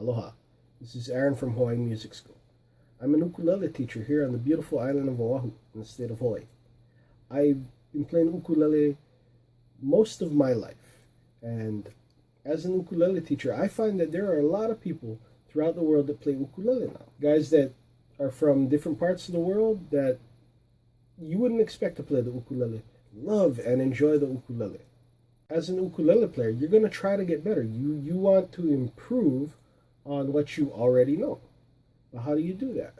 Aloha. This is Aaron from Hawaii Music School. I'm an ukulele teacher here on the beautiful island of Oahu in the state of Hawaii. I've been playing ukulele most of my life, and as an ukulele teacher, I find that there are a lot of people throughout the world that play ukulele now. Guys that are from different parts of the world that you wouldn't expect to play the ukulele love and enjoy the ukulele. As an ukulele player, you're going to try to get better. You want to improve on what you already know. But how do you do that?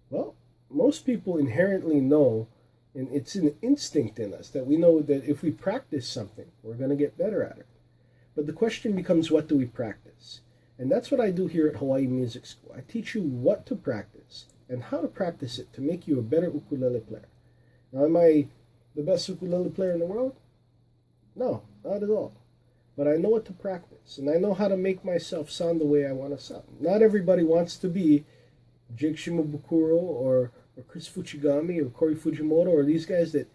Well, most people inherently know, and it's an instinct in us, that we know that if we practice something, we're going to get better at it. But the question becomes, what do we practice? And that's what I do here at Hawaii Music School. I teach you what to practice and how to practice it to make you a better ukulele player. Now, am I the best ukulele player in the world? No, not at all. But I know what to practice, and I know how to make myself sound the way I want to sound. Not everybody wants to be Jake Shimabukuro or Chris Fuchigami or Corey Fujimoto or these guys that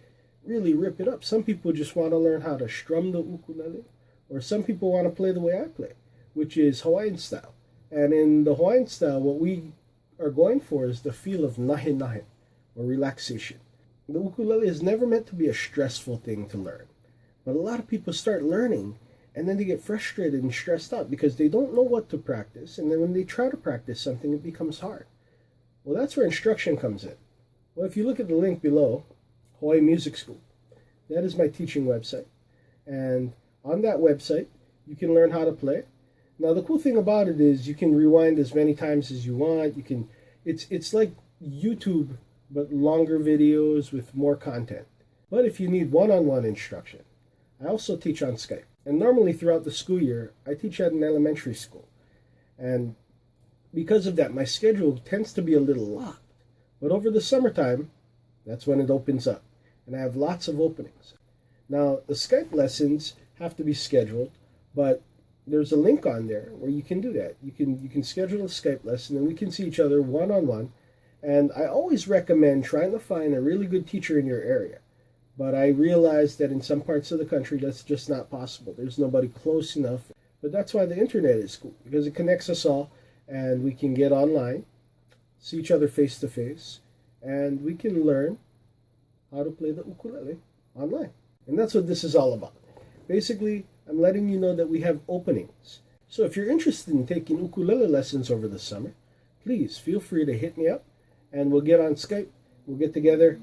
really rip it up. Some people just want to learn how to strum the ukulele, or some people want to play the way I play, which is Hawaiian style. And in the Hawaiian style, what we are going for is the feel of nahe nahe, or relaxation. The ukulele is never meant to be a stressful thing to learn. But a lot of people start learning, and then they get frustrated and stressed out because they don't know what to practice. And then when they try to practice something, it becomes hard. Well, that's where instruction comes in. Well, if you look at the link below, Hawaii Music School, that is my teaching website. And on that website, you can learn how to play. Now, the cool thing about it is you can rewind as many times as you want. It's like YouTube, but longer videos with more content. But if you need one-on-one instruction, I also teach on Skype. And normally throughout the school year, I teach at an elementary school. And because of that, my schedule tends to be a little locked. But over the summertime, that's when it opens up. And I have lots of openings. Now, the Skype lessons have to be scheduled, but there's a link on there where you can do that. You can schedule a Skype lesson, and we can see each other one-on-one. And I always recommend trying to find a really good teacher in your area. But I realize that in some parts of the country, that's just not possible. There's nobody close enough. But that's why the internet is cool, because it connects us all, and we can get online, see each other face to face, and we can learn how to play the ukulele online. And that's what this is all about. Basically, I'm letting you know that we have openings. So if you're interested in taking ukulele lessons over the summer, please feel free to hit me up, and we'll get on Skype, we'll get together,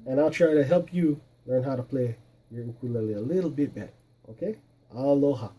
and I'll try to help you learn how to play your ukulele a little bit better. Okay? Aloha.